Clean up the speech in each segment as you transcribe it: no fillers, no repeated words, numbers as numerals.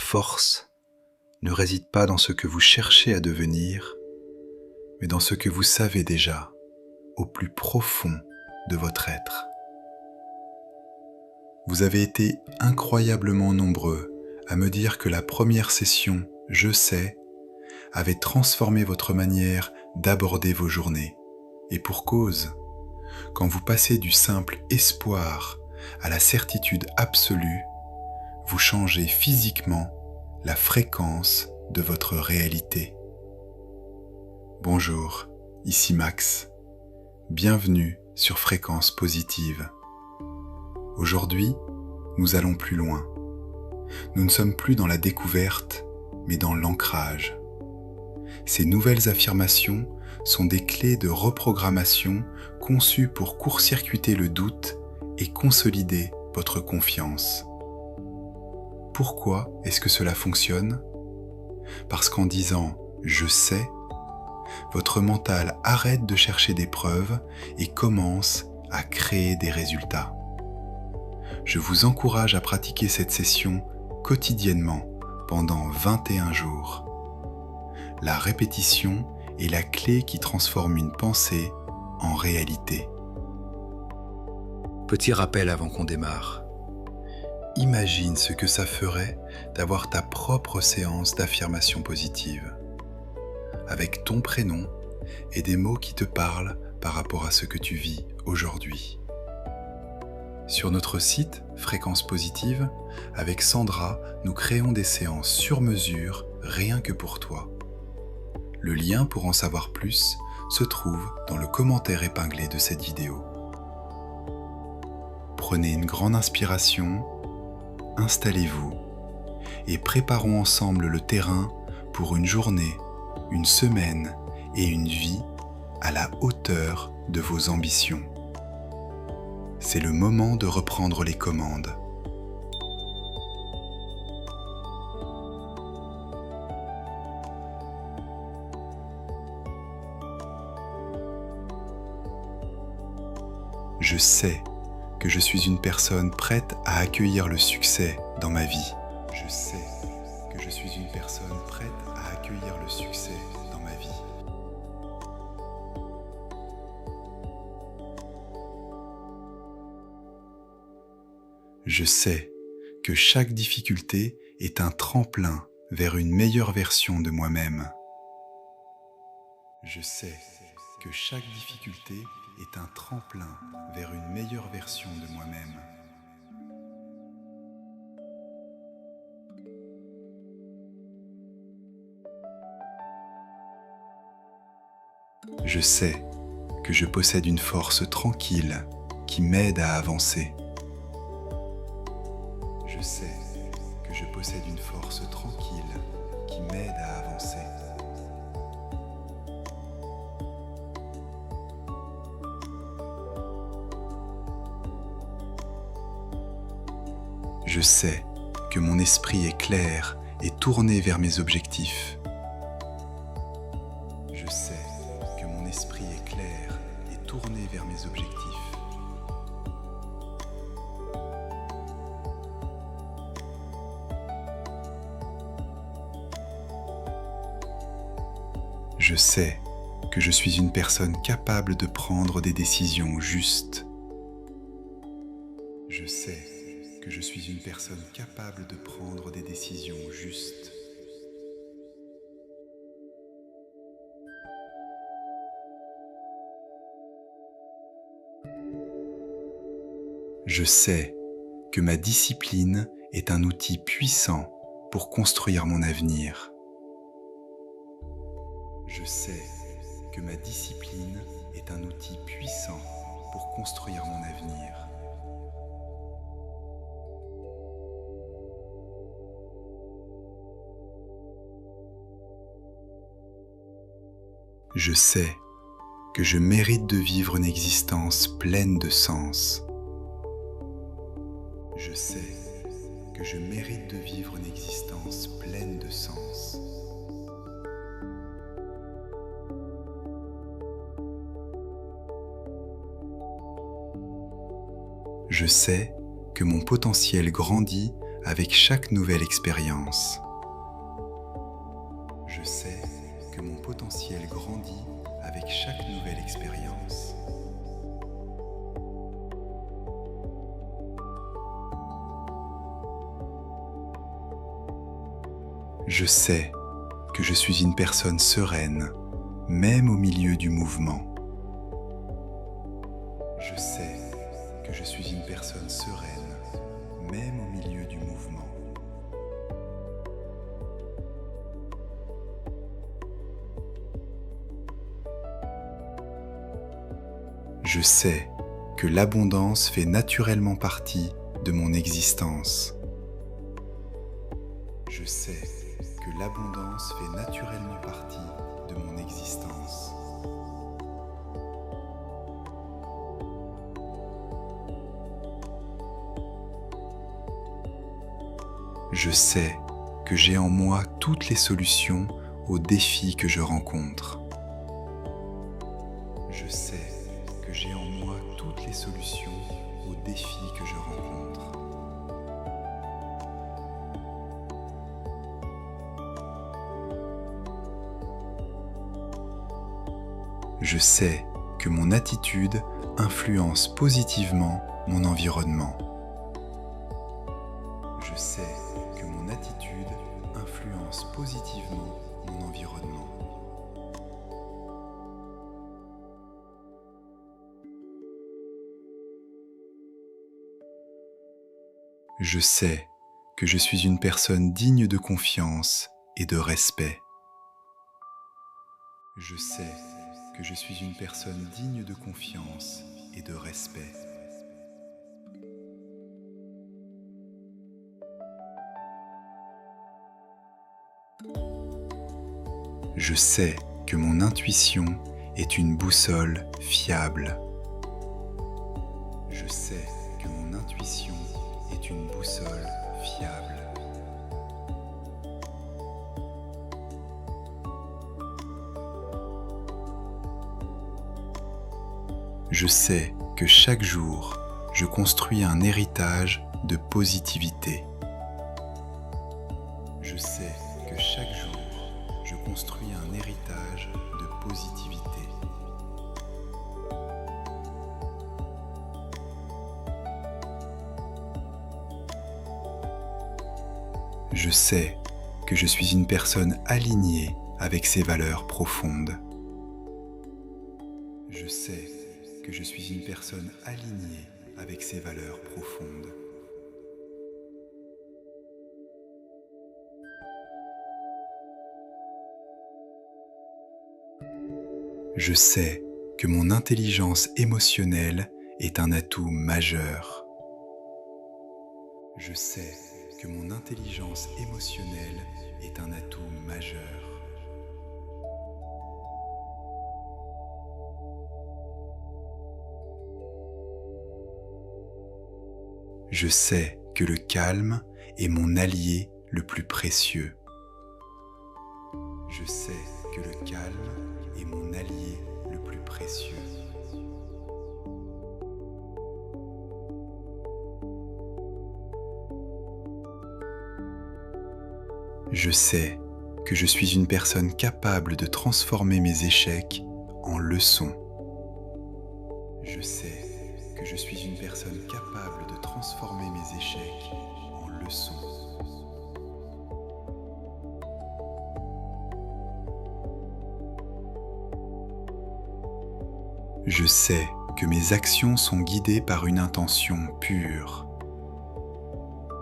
force ne réside pas dans ce que vous cherchez à devenir, mais dans ce que vous savez déjà au plus profond de votre être. Vous avez été incroyablement nombreux à me dire que la première session « Je sais » avait transformé votre manière d'aborder vos journées. Et pour cause, quand vous passez du simple espoir à la certitude absolue, vous changez physiquement la fréquence de votre réalité. Bonjour, ici Max. Bienvenue sur Fréquence Positive. Aujourd'hui, nous allons plus loin. Nous ne sommes plus dans la découverte, mais dans l'ancrage. Ces nouvelles affirmations sont des clés de reprogrammation conçues pour court-circuiter le doute et consolider votre confiance. Pourquoi est-ce que cela fonctionne ? Parce qu'en disant « je sais », votre mental arrête de chercher des preuves et commence à créer des résultats. Je vous encourage à pratiquer cette session quotidiennement pendant 21 jours. La répétition est la clé qui transforme une pensée en réalité. Petit rappel avant qu'on démarre. Imagine ce que ça ferait d'avoir ta propre séance d'affirmation positive, avec ton prénom et des mots qui te parlent par rapport à ce que tu vis aujourd'hui. Sur notre site Fréquence Positive, avec Sandra, nous créons des séances sur mesure rien que pour toi. Le lien pour en savoir plus se trouve dans le commentaire épinglé de cette vidéo. Prenez une grande inspiration, installez-vous et préparons ensemble le terrain pour une journée, une semaine et une vie à la hauteur de vos ambitions. C'est le moment de reprendre les commandes. Je sais que je suis une personne prête à accueillir le succès dans ma vie. Je sais que je suis une personne prête à accueillir le succès dans ma vie. Je sais que chaque difficulté est un tremplin vers une meilleure version de moi-même. Je sais que chaque difficulté est un tremplin vers une meilleure version de moi-même. Je sais que je possède une force tranquille qui m'aide à avancer. Je sais que je possède une force tranquille qui m'aide à avancer. Je sais que mon esprit est clair et tourné vers mes objectifs. Je sais que mon esprit est clair et tourné vers mes objectifs. Je sais que je suis une personne capable de prendre des décisions justes. Je sais que je suis une personne capable de prendre des décisions justes. Je sais que ma discipline est un outil puissant pour construire mon avenir. Je sais que ma discipline est un outil puissant pour construire mon avenir. Je sais que je mérite de vivre une existence pleine de sens. Je sais que je mérite de vivre une existence pleine de sens. Je sais que mon potentiel grandit avec chaque nouvelle expérience. Je sais que mon potentiel grandit avec chaque nouvelle expérience. Je sais que je suis une personne sereine, même au milieu du mouvement. Je sais que je suis une personne sereine, même au milieu du mouvement. Je sais que l'abondance fait naturellement partie de mon existence. Je sais que l'abondance fait naturellement partie de mon existence. Je sais que j'ai en moi toutes les solutions aux défis que je rencontre. Je sais que j'ai en moi toutes les solutions aux défis que je rencontre. Je sais que mon attitude influence positivement mon environnement. Je sais que mon attitude influence positivement mon environnement. Je sais que je suis une personne digne de confiance et de respect. Je sais que je suis une personne digne de confiance et de respect. Je sais que mon intuition est une boussole fiable. Je sais que mon intuition est une boussole fiable. Je sais que chaque jour, je construis un héritage de positivité. Je sais que chaque jour, je construis un héritage de positivité. Je sais que je suis une personne alignée avec ses valeurs profondes. Je sais que je suis une personne alignée avec ses valeurs profondes. Je sais que mon intelligence émotionnelle est un atout majeur. Je sais que mon intelligence émotionnelle est un atout majeur. Je sais que le calme est mon allié le plus précieux. Je sais que le calme est mon allié le plus précieux. Je sais que je suis une personne capable de transformer mes échecs en leçons. Je sais que je suis une personne capable de transformer mes échecs en leçons. Je sais que mes actions sont guidées par une intention pure.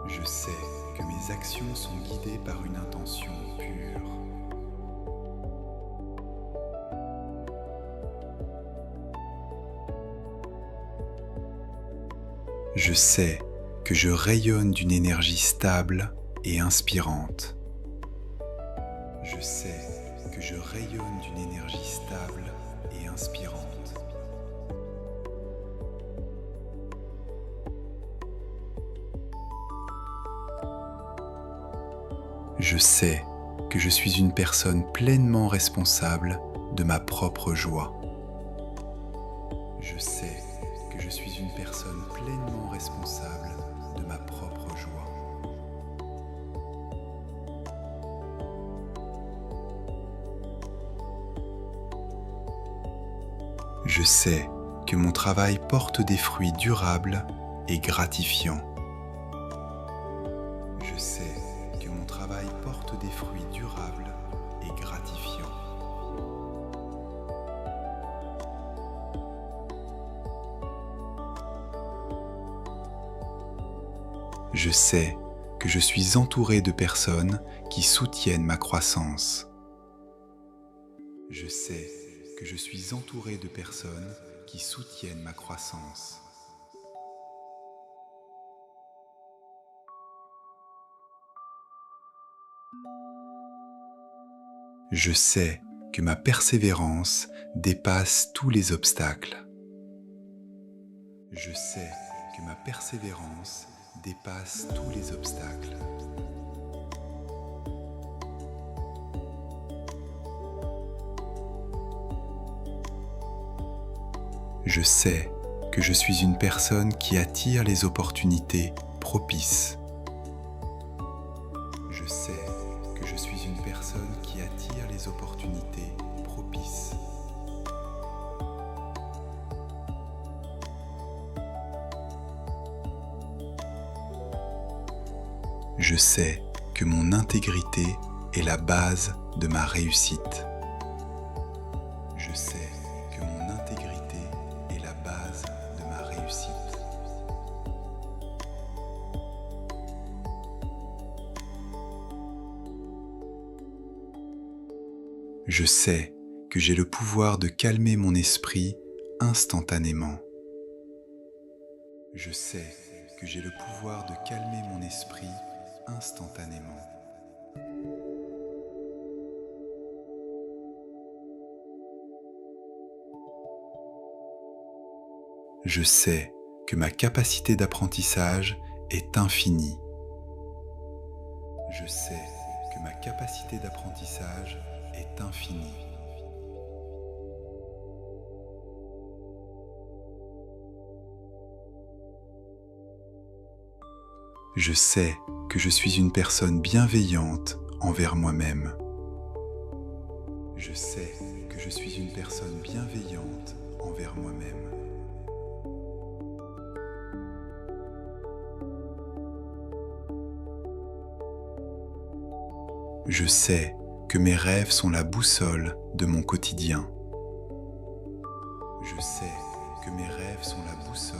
Je sais que mes actions sont guidées par une intention pure. Je sais que je rayonne d'une énergie stable et inspirante. Je sais que je rayonne d'une énergie stable et inspirante. Je sais que je suis une personne pleinement responsable de ma propre joie. Je sais que je suis une personne pleinement responsable de ma propre joie. Je sais que mon travail porte des fruits durables et gratifiants. Je sais que mon travail porte des fruits durables et gratifiants. Je sais que je suis entouré de personnes qui soutiennent ma croissance. Je sais que je suis entouré de personnes qui soutiennent ma croissance. Je sais que ma persévérance dépasse tous les obstacles. Je sais que ma persévérance dépasse tous les obstacles. Je sais que je suis une personne qui attire les opportunités propices. Je sais que je suis une personne qui attire les opportunités propices. Je sais que mon intégrité est la base de ma réussite. Je sais que mon intégrité est la base de ma réussite. Je sais que j'ai le pouvoir de calmer mon esprit instantanément. Je sais que j'ai le pouvoir de calmer mon esprit instantanément. Je sais que ma capacité d'apprentissage est infinie. Je sais que ma capacité d'apprentissage est infinie. Je sais que je suis une personne bienveillante envers moi-même. Je sais que je suis une personne bienveillante envers moi-même. Je sais que mes rêves sont la boussole de mon quotidien. Je sais que mes rêves sont la boussole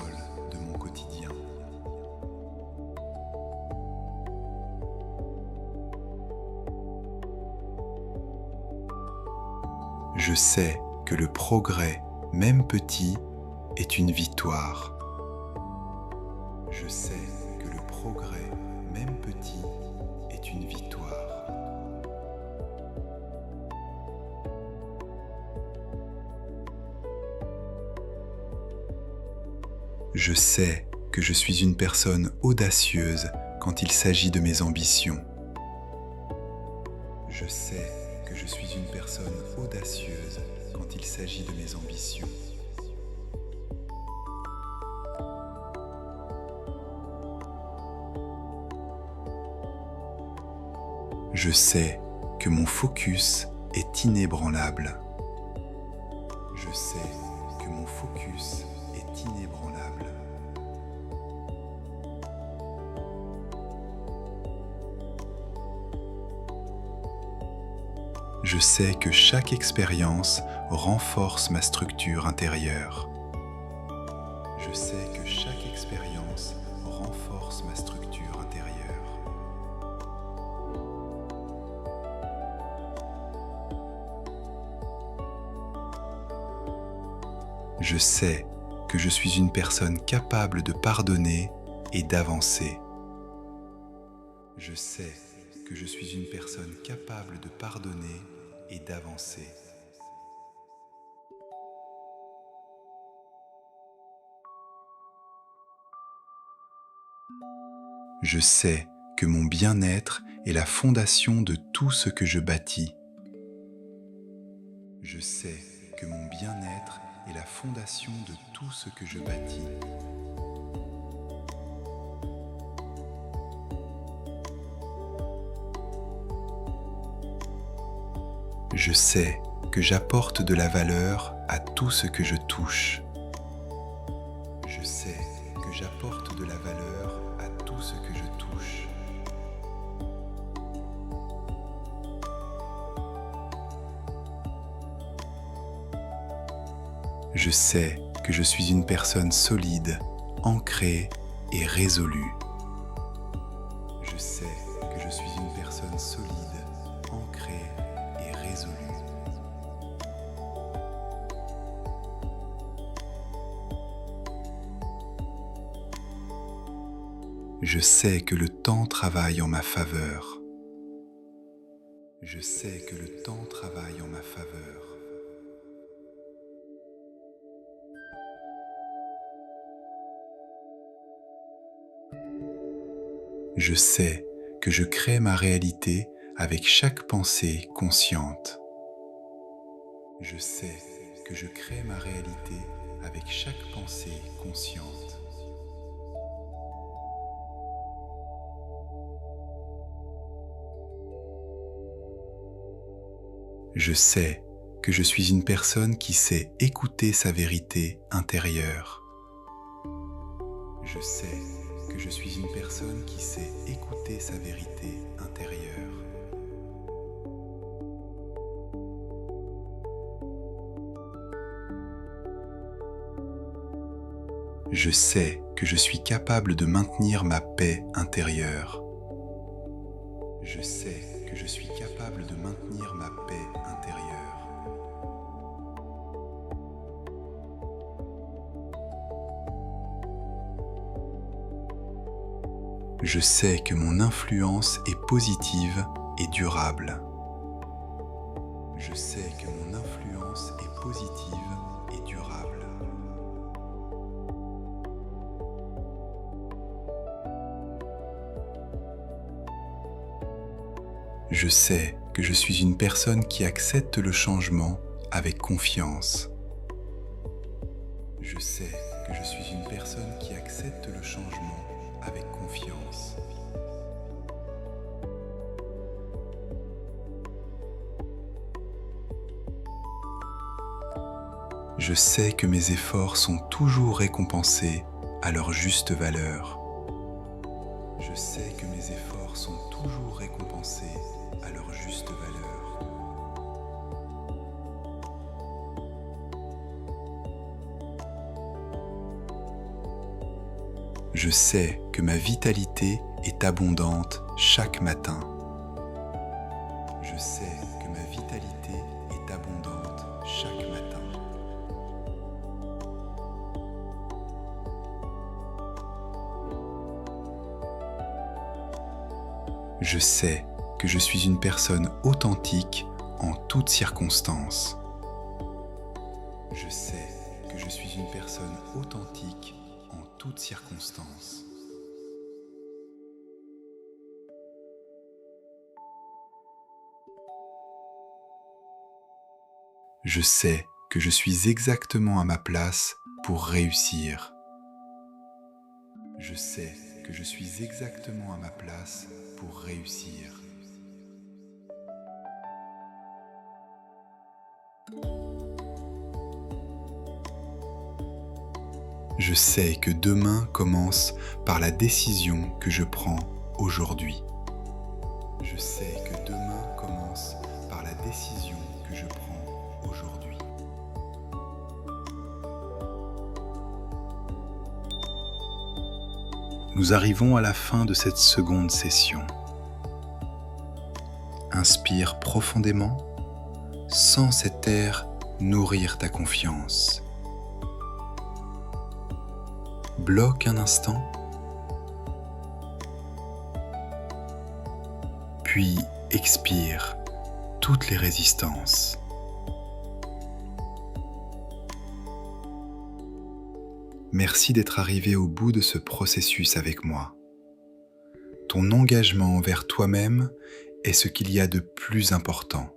de mon quotidien. Je sais que le progrès, même petit, est une victoire. Je sais que le progrès, même petit, est une victoire. Je sais que je suis une personne audacieuse quand il s'agit de mes ambitions. Je sais que je suis une personne audacieuse quand il s'agit de mes ambitions. Je sais que mon focus est inébranlable. Je sais que mon focus est inébranlable. Je sais que chaque expérience renforce ma structure intérieure. Je sais que chaque expérience renforce ma structure intérieure. Je sais que je suis une personne capable de pardonner et d'avancer. Je sais que je suis une personne capable de pardonner et d'avancer. Je sais que mon bien-être est la fondation de tout ce que je bâtis. Je sais que mon bien-être est la fondation de tout ce que je bâtis. Je sais que j'apporte de la valeur à tout ce que je touche. Je sais que j'apporte de la valeur à tout ce que je touche. Je sais que je suis une personne solide, ancrée et résolue. Je sais que je suis une personne solide, ancrée et résolue. Je sais que le temps travaille en ma faveur. Je sais que le temps travaille en ma faveur. Je sais que je crée ma réalité avec chaque pensée consciente. Je sais que je crée ma réalité avec chaque pensée consciente. Je sais que je suis une personne qui sait écouter sa vérité intérieure. Je sais que je suis une personne qui sait écouter sa vérité intérieure. Je sais que je suis capable de maintenir ma paix intérieure. Je sais que je suis capable de maintenir ma paix intérieure. Je sais que mon influence est positive et durable. Je sais que mon influence est positive et durable. Je sais que je suis une personne qui accepte le changement avec confiance. Je sais que je suis une personne qui accepte le changement avec confiance. Je sais que mes efforts sont toujours récompensés à leur juste valeur. Je sais que mes efforts sont toujours récompensés à leur juste valeur. Je sais que ma vitalité est abondante chaque matin. Je sais que ma vitalité est abondante chaque matin. Je sais que je suis une personne authentique en toutes circonstances. Je sais que je suis une personne authentique en toutes circonstances. Je sais que je suis exactement à ma place pour réussir. Je sais que je suis exactement à ma place pour réussir. Je sais que demain commence par la décision que je prends aujourd'hui. Je sais que demain commence par la décision que je prends aujourd'hui. Nous arrivons à la fin de cette seconde session. Inspire profondément, sens cet air nourrir ta confiance. Bloque un instant, puis expire toutes les résistances. Merci d'être arrivé au bout de ce processus avec moi. Ton engagement envers toi-même est ce qu'il y a de plus important.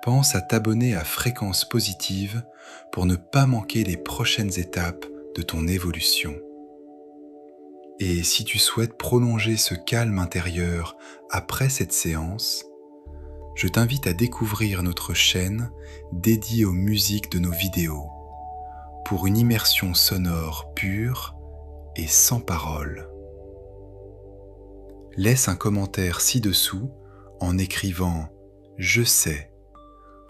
Pense à t'abonner à Fréquence Positive pour ne pas manquer les prochaines étapes de ton évolution. Et si tu souhaites prolonger ce calme intérieur après cette séance, je t'invite à découvrir notre chaîne dédiée aux musiques de nos vidéos pour une immersion sonore pure et sans parole. Laisse un commentaire ci-dessous en écrivant « Je sais »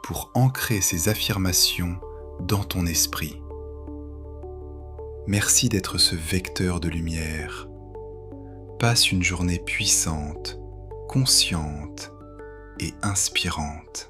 pour ancrer ces affirmations dans ton esprit. Merci d'être ce vecteur de lumière. Passe une journée puissante, consciente et inspirante.